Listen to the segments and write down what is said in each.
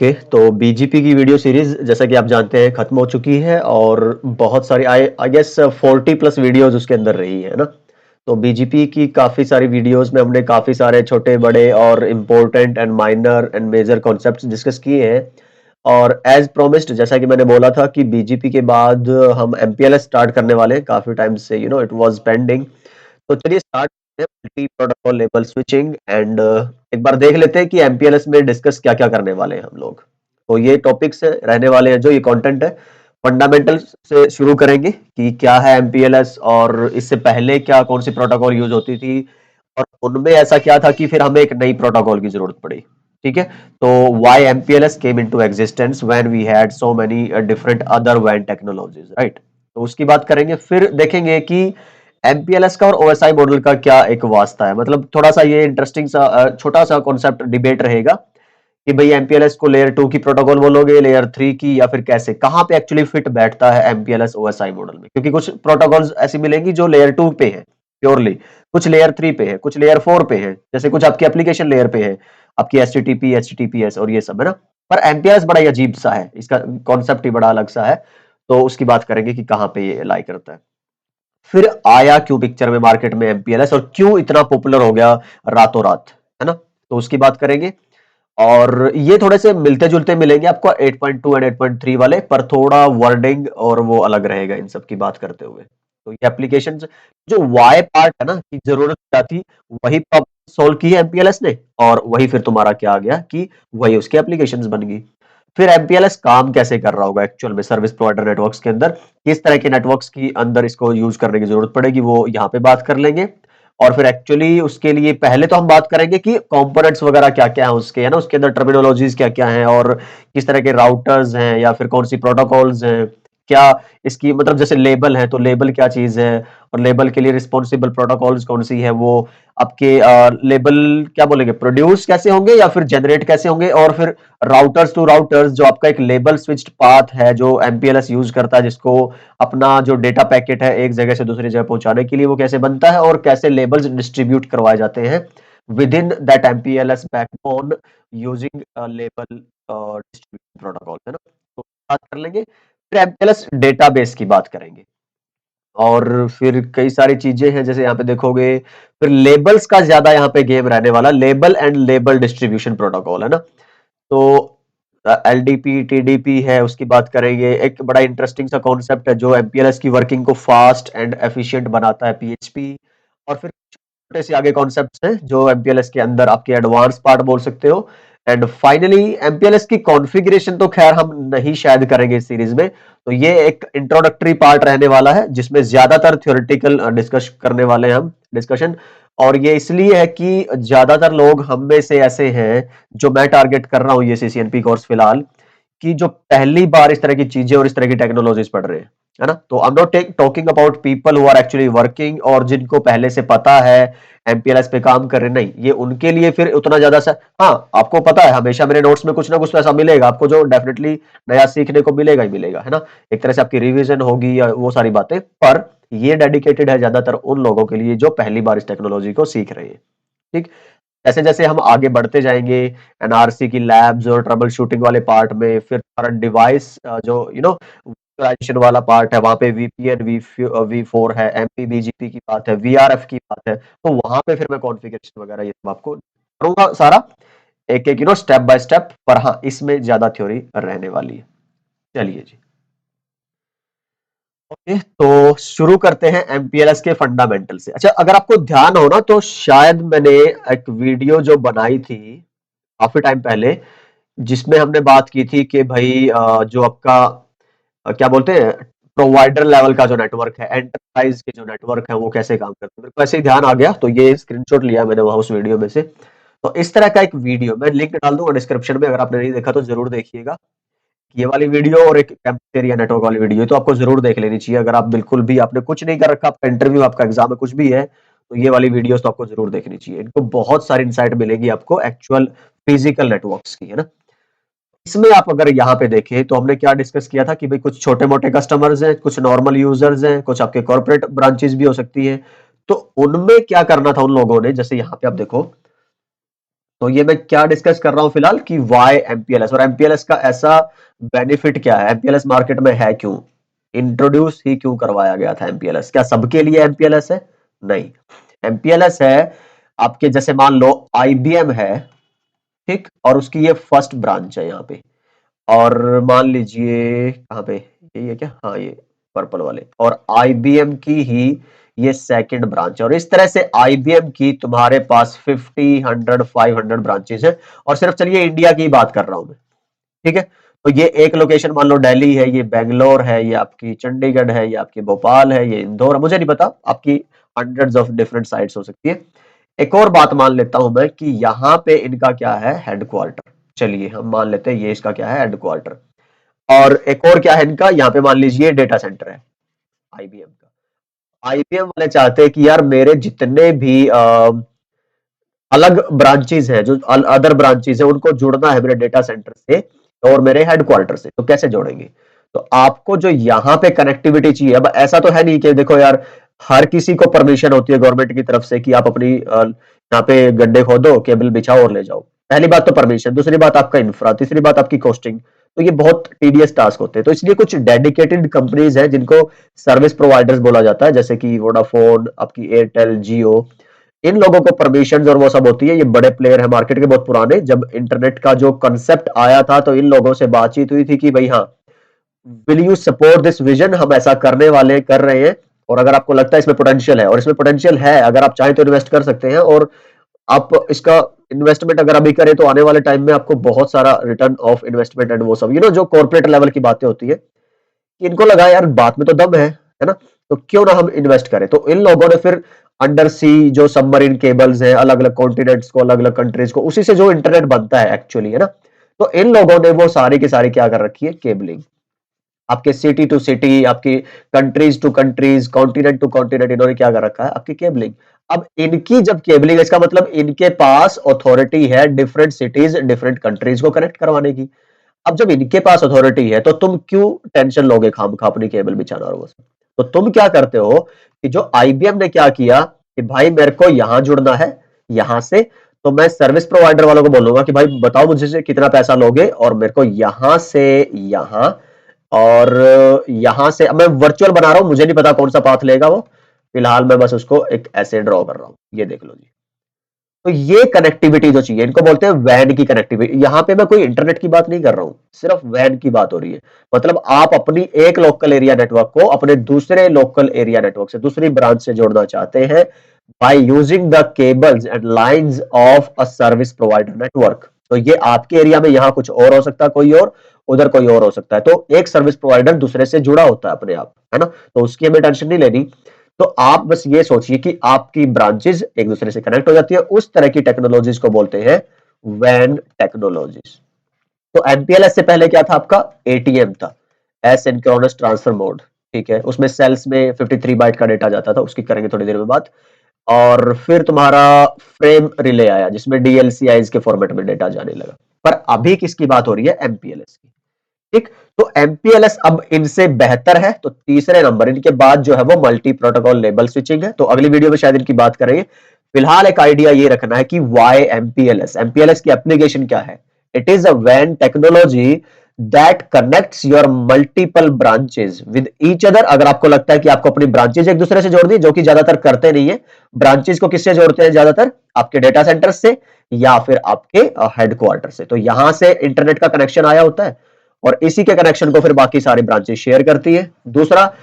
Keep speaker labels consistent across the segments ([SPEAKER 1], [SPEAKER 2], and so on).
[SPEAKER 1] Okay, तो BGP की video series जैसा कि आप जानते हैं खत्म हो चुकी है और बहुत सारी आई आई गेस 40 प्लस वीडियोस उसके अंदर रही है ना। तो बीजीपी की काफी सारी वीडियोस में हमने काफी सारे छोटे बड़े और important and minor and major concepts discuss किए हैं। और एज प्रोमिस्ड जैसा कि मैंने बोला था कि बीजीपी के बाद हम एमपीएलएस स्टार्ट करने वाले हैं, काफी टाइम से इट वाज पेंडिंग। तो चलिए start multi protocol label switching and एक बार देख लेते हैं कि एमपीएलएस में डिस्कस क्या क्या करने वाले हैं हम लोग। तो ये टॉपिक्स रहने वाले हैं, जो ये कंटेंट है फंडामेंटल से शुरू करेंगे कि क्या है एमपीएलएस और इससे पहले क्या कौन सी प्रोटोकॉल यूज होती थी और उनमें ऐसा क्या था कि फिर हमें एक नई प्रोटोकॉल की जरूरत पड़ी। ठीक है, तो why MPLS came into existence when we had so many different other वैन टेक्नोलॉजीज, राइट। तो उसकी बात करेंगे, फिर देखेंगे कि एमपीएलएस का और ओएसआई मॉडल का क्या एक वास्ता है। मतलब थोड़ा सा ये इंटरेस्टिंग सा छोटा सा कॉन्सेप्ट डिबेट रहेगा कि भाई एमपीएलएस को लेयर 2 की प्रोटोकॉल बोलोगे, लेयर 3 की, या फिर कैसे कहां पे एक्चुअली फिट बैठता है एमपीएलएस ओएसआई मॉडल में। क्योंकि कुछ प्रोटोकॉल्स ऐसी मिलेंगी जो लेयर 2 पे है प्योरली, कुछ लेयर 3 पे है, कुछ लेयर 4 पे है, जैसे कुछ आपकी एप्लीकेशन लेयर पे है, आपकी एचटीटीपी एचटीटीपीएस और ये सब है ना। पर एमपीएलएस बड़ा ही अजीब सा है, इसका कॉन्सेप्ट ही बड़ा अलग सा है। तो उसकी बात करेंगे कि कहां पे ये लाई करता है। फिर आया क्यों पिक्चर में मार्केट में एमपीएलएस और क्यों इतना पॉपुलर हो गया रातों रात, है ना। तो उसकी बात करेंगे और ये थोड़े से मिलते जुलते मिलेंगे आपको 8.2 एंड 8.3 वाले, पर थोड़ा वर्डिंग और वो अलग रहेगा इन सब की बात करते हुए। तो ये एप्लीकेशन जो वाई पार्ट है ना कि जरूरत क्या थी, वही प्रॉब्लम सोल्व की है एमपीएलएस ने, और वही फिर तुम्हारा क्या आ गया कि वही उसकी एप्लीकेशंस बन गई। फिर एमपीएलएस काम कैसे कर रहा होगा एक्चुअल में सर्विस प्रोवाइडर नेटवर्क्स के अंदर, किस तरह के नेटवर्क्स की अंदर इसको यूज करने की जरूरत पड़ेगी, वो यहाँ पे बात कर लेंगे। और फिर एक्चुअली उसके लिए पहले तो हम बात करेंगे कि कंपोनेंट्स वगैरह क्या क्या है उसके, है ना, उसके अंदर टर्मिनोलॉजीज क्या क्या हैं और किस तरह के राउटर्स हैं या फिर कौन सी प्रोटोकॉल्स हैं, क्या इसकी मतलब जैसे लेबल है तो लेबल क्या चीज है, और लेबल के लिए रिस्पॉन्सिबल प्रोटोकॉल्स कौन सी है, वो आपके लेबल क्या बोलेंगे प्रोड्यूस कैसे होंगे या फिर जनरेट कैसे होंगे, और फिर राउटर्स टू राउटर्स जो आपका एक लेबल स्विच्ड पाथ है जो एमपीएलएस यूज करता है, जिसको अपना जो डेटा पैकेट है एक जगह से दूसरी जगह पहुंचाने के लिए वो कैसे बनता है, और कैसे लेबल्स डिस्ट्रीब्यूट करवाए जाते हैं with in that MPLS backbone using label distribution protocol, है ना। तो बात कर लेंगे, फिर एमपीएलएस डेटाबेस की बात करेंगे और फिर कई सारी चीजें हैं जैसे यहाँ पे देखोगे, फिर लेबल्स का ज्यादा यहाँ पे गेम रहने वाला, label and label distribution protocol, है ना। तो एलडीपी टीडीपी है उसकी बात करेंगे, एक बड़ा इंटरेस्टिंग सा कॉन्सेप्ट है जो एमपीएलएस की वर्किंग को फास्ट एंड एफिशिएंट बनाता है, पीएचपी। और फिर छोटे से आगे कॉन्सेप्ट्स हैं जो एमपीएलएस के अंदर आपके एडवांस पार्ट बोल सकते हो। एंड फाइनली एमपीएलएस की कॉन्फ़िगरेशन तो खैर हम नहीं शायद करेंगे इस सीरीज में, तो ये एक इंट्रोडक्टरी पार्ट रहने वाला है जिसमें ज्यादातर थ्योरेटिकल डिस्कस करने वाले हैं हम डिस्कशन। और ये इसलिए है कि ज्यादातर लोग हम में से ऐसे हैं, जो मैं टारगेट कर रहा हूं ये सीसीएनपी कोर्स फिलहाल, कि जो पहली बार इस तरह की चीजें और इस तरह की टेक्नोलॉजीज पढ़ रहे हैं, है ना। तो I am not talking about people who are actually working और जिनको पहले से पता है एमपीएलएस पे काम कर रहे, नहीं, ये उनके लिए फिर उतना ज्यादा सा, हाँ आपको पता है हमेशा मेरे नोट्स में कुछ ना कुछ तो ऐसा मिलेगा आपको जो डेफिनेटली नया सीखने को मिलेगा ही मिलेगा, है ना। एक तरह से आपकी रिवीजन होगी या वो सारी बातें, पर ये डेडिकेटेड है ज्यादातर उन लोगों के लिए जो पहली बार इस टेक्नोलॉजी को सीख रहे हैं। ठीक, जैसे जैसे हम आगे बढ़ते जाएंगे एनआरसी की लैब्स और ट्रबल शूटिंग वाले पार्ट में, फिर हमारा डिवाइस जो वर्चुअलाइजेशन वाला पार्ट है, वहां पे वीपीएन वी4 है, एमपीबीजीपी की बात है, वीआरएफ की बात है, तो वहां पे फिर मैं कॉन्फ़िगरेशन वगैरह ये सब आपको करूंगा सारा एक एक स्टेप बाय स्टेप, पर हाँ इसमें ज्यादा थ्योरी रहने वाली है। चलिए जी, ओके, तो शुरू करते हैं एमपीएलएस के फंडामेंटल से। अच्छा, अगर आपको ध्यान हो ना तो शायद मैंने एक वीडियो जो बनाई थी काफी टाइम पहले, जिसमें हमने बात की थी कि भाई जो आपका क्या बोलते हैं प्रोवाइडर लेवल का जो नेटवर्क है, एंटरप्राइज के जो नेटवर्क है वो कैसे काम करते हैं, मेरे को ऐसे ही ध्यान आ गया तो ये स्क्रीनशॉट लिया मैंने वहां उस वीडियो में से। तो इस तरह का एक वीडियो मैं लिंक डाल दूंगा डिस्क्रिप्शन में, अगर आपने नहीं देखा तो जरूर देखिएगा। ये वाली वीडियो और एक कैंपेरिया नेटवर्क वाली वीडियो तो आपको जरूर देख लेनी चाहिए, अगर आप बिल्कुल भी आपने कुछ नहीं कर रखा, आपका इंटरव्यू आपका एग्जाम में कुछ भी है, तो ये वाली वीडियोस तो आपको जरूर देखनी चाहिए। इनको बहुत सारी इंसाइट मिलेगी आपको एक्चुअल फिजिकल नेटवर्क्स की, है ना। इसमें आप अगर यहाँ पे देखें तो हमने क्या डिस्कस किया था कि भाई कुछ छोटे मोटे कस्टमर्स हैं, कुछ नॉर्मल यूजर्स हैं, कुछ आपके कॉर्पोरेट ब्रांचेस भी हो सकती है। तो उनमें क्या करना था उन लोगों ने, जैसे यहाँ पे आप देखो तो ये मैं क्या डिस्कस कर रहा हूं फिलहाल कि वाई एमपीएलएस, और एमपीएलएस का ऐसा बेनिफिट क्या है, एमपीएलएस मार्केट में है क्यों, इंट्रोड्यूस ही क्यों करवाया गया था एमपीएलएस, क्या सबके लिए एमपीएलएस है? नहीं, एमपीएलएस है आपके, जैसे मान लो आईबीएम है, ठीक, और उसकी ये फर्स्ट ब्रांच है यहाँ पे, और मान लीजिए कहाँ पे, यही है क्या, हाँ ये पर्पल वाले, और आईबीएम की ही ये सेकंड ब्रांच है, और इस तरह से आईबीएम की तुम्हारे पास 50, 100, 500 ब्रांचेस है, और सिर्फ चलिए इंडिया की बात कर रहा हूं मैं, ठीक है। तो ये एक लोकेशन मान लो दिल्ली है, ये बेंगलोर है, ये आपकी चंडीगढ़ है, ये आपकी भोपाल है, ये इंदौर है, मुझे नहीं पता, आपकी हंड्रेड्स ऑफ डिफरेंट साइट्स हो सकती है। एक और बात मान लेता हूं मैं कि यहाँ पे इनका क्या है, हेडक्वार्टर, चलिए हम मान लेते हैं ये इसका क्या है, हेडक्वार्टर। और एक और क्या है इनका, यहाँ पे मान लीजिए डेटा सेंटर है आईबीएम का। आईबीएम वाले चाहते हैं कि यार मेरे जितने भी अलग ब्रांचेस हैं, जो अदर ब्रांचेस हैं, उनको जुड़ना है मेरे डेटा सेंटर से और मेरे हेडक्वार्टर से, तो कैसे जोड़ेंगे? तो आपको जो यहाँ पे कनेक्टिविटी चाहिए, अब ऐसा तो है नहीं कि देखो यार हर किसी को परमिशन होती है गवर्नमेंट की तरफ से कि आप अपनी यहाँ पे गड्ढे खोदो, केबल बिछाओ और ले जाओ। पहली बात तो परमिशन, दूसरी बात आपका इंफ्रा, तीसरी बात आपकी कॉस्टिंग। तो ये बहुत टीडियस टास्क होते हैं, तो इसलिए कुछ डेडिकेटेड कंपनीज हैं जिनको सर्विस प्रोवाइडर्स बोला जाता है, जैसे कि वोडाफोन, आपकी एयरटेल, जियो, इन लोगों को परमिशन और वो सब होती है। ये बड़े प्लेयर है मार्केट के, बहुत पुराने। जब इंटरनेट का जो कंसेप्ट आया था तो इन लोगों से बातचीत हुई थी कि भाई हाँ, will you support this vision, हम ऐसा करने वाले कर रहे हैं, और अगर आपको लगता है इसमें पोटेंशियल है, और इसमें पोटेंशियल है, अगर आप चाहें तो इन्वेस्ट कर सकते हैं, और आप इसका इन्वेस्टमेंट अगर अभी करें तो आने वाले टाइम में आपको बहुत सारा रिटर्न ऑफ इन्वेस्टमेंट एंड वो सब, जो कॉर्पोरेट लेवल की बातें होती है, इनको लगा यार बात में तो दम है ना, तो क्यों ना हम इन्वेस्ट करें। तो इन लोगों ने फिर अंडर सी जो सबमरीन केबल्स हैं, अलग अलग कॉन्टिनेंट्स को, अलग अलग कंट्रीज को, उसी से जो इंटरनेट बनता है एक्चुअली, है ना, तो इन लोगों ने वो सारी की सारी क्या कर रखी है, केबलिंग, आपके सिटी टू सिटी, आपकी countries to countries, continent to continent, इन्होंने क्या कर रखा है, आपकी केबलिंग। अब इनकी जब केबलिंग, इसका मतलब इनके पास अथॉरिटी है डिफरेंट सिटीज, डिफरेंट कंट्रीज को कनेक्ट करवाने की। अब जब इनके पास अथॉरिटी है तो तुम क्यों टेंशन लोगे खामखा अपनी केबल बिछाना और वो सब? तो तुम क्या करते हो कि जो आईबीएम ने क्या किया कि भाई मेरे को यहां जुड़ना है, यहां से, तो मैं सर्विस प्रोवाइडर वालों को बोलूंगा कि भाई बताओ मुझे से कितना पैसा लोगे, और मेरे को यहां से यहां, और यहां से, अब मैं वर्चुअल बना रहा हूं, मुझे नहीं पता कौन सा पाथ लेगा वो, फिलहाल मैं बस उसको एक ऐसे ड्रॉ कर रहा हूं, ये देख लो जी। तो ये कनेक्टिविटी जो चाहिए, इनको बोलते हैं वैन की कनेक्टिविटी। यहां पे मैं कोई इंटरनेट की बात नहीं कर रहा हूं, सिर्फ वैन की बात हो रही है। मतलब आप अपनी एक लोकल एरिया नेटवर्क को अपने दूसरे लोकल एरिया नेटवर्क से, दूसरी ब्रांच से जोड़ना चाहते हैं by using the cables and lines of a service provider network. तो ये आपके एरिया में यहाँ कुछ और हो सकता है, कोई और उधर कोई और हो सकता है, तो एक सर्विस प्रोवाइडर दूसरे से जुड़ा होता है अपने आप, है ना, तो उसकी हमें टेंशन नहीं लेनी। तो आप बस ये सोचिए कि आपकी ब्रांचेस एक दूसरे से कनेक्ट हो जाती है, उस तरह की टेक्नोलॉजीज को बोलते हैं वैन टेक्नोलॉजीज। तो एमपीएलएस से पहले क्या था, आपका एटीएम था, एसिंक्रोनस ट्रांसफर मोड, ठीक है, उसमें सेल्स में 53 बाइट का डेटा जाता था, उसकी करेंगे थोड़ी देर में बात। और फिर तुम्हारा फ्रेम रिले आया जिसमें डीएलसीआईज के फॉर्मेट में डेटा जाने लगा। पर अभी किसकी बात हो रही है, एमपीएलएस की, ठीक। तो एमपीएलएस अब इनसे बेहतर है, तो तीसरे नंबर इनके बाद जो है वो मल्टी प्रोटोकॉल लेबल स्विचिंग है, तो अगली वीडियो में शायद इनकी बात करेंगे। फिलहाल एक आइडिया ये रखना है कि वाई एमपीएलएस, एमपीएलएस की एप्लीकेशन क्या है। इट इज अ वैन technology that connects your multiple branches with each other. अगर आपको लगता है कि आपको अपनी ब्रांचेज एक दूसरे से जोड़नी, जो कि ज्यादातर करते नहीं है, ब्रांचेज को किससे जोड़ते हैं ज्यादातर, आपके डेटा सेंटर से या फिर आपके हेडक्वार्टर से। तो यहां से इंटरनेट का कनेक्शन आया होता है, और इसी के कनेक्शन को फिर बाकी सारी ब्रांचेस शेयर करती है। दूसरा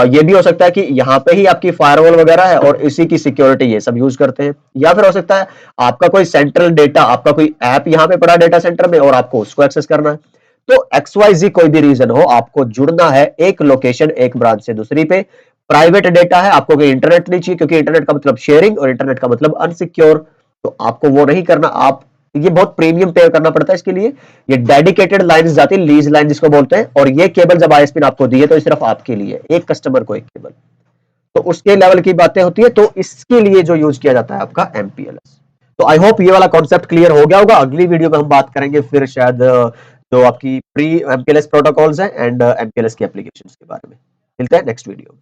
[SPEAKER 1] ये भी हो सकता है कि यहाँ पे ही आपकी फायरवॉल वगैरह है और इसी की सिक्योरिटी ये सब यूज करते हैं, या फिर हो सकता है आपका कोई सेंट्रल डेटा, आपका कोई ऐप यहाँ पे पड़ा डेटा सेंटर में और आपको उसको एक्सेस करना है। तो XYZ कोई भी रीजन हो, आपको जुड़ना है एक लोकेशन, एक ब्रांच से दूसरी पे। प्राइवेट डेटा है, आपको कोई इंटरनेट नहीं चाहिए, क्योंकि इंटरनेट का मतलब शेयरिंग और इंटरनेट का मतलब अनसिक्योर, तो आपको वो नहीं करना। आप ये बहुत प्रीमियम पे करना पड़ता है इसके लिए। ये डेडिकेटेड लाइंस जाती है, लीज लाइन जिसको बोलते हैं, और ये केबल जब आईएसपी ने आपको दी है तो सिर्फ आपके लिए, एक कस्टमर को एक केबल, तो उसके लेवल की बातें होती है। तो इसके लिए जो यूज किया जाता है आपका एमपीएलएस। तो आई होप ये वाला कॉन्सेप्ट क्लियर हो गया होगा। अगली वीडियो में हम बात करेंगे फिर शायद जो आपकी प्री एमपीएलएस प्रोटोकॉल्स हैं एंड एमपीएलएस की एप्लीकेशंस के बारे में। मिलते हैं नेक्स्ट वीडियो में।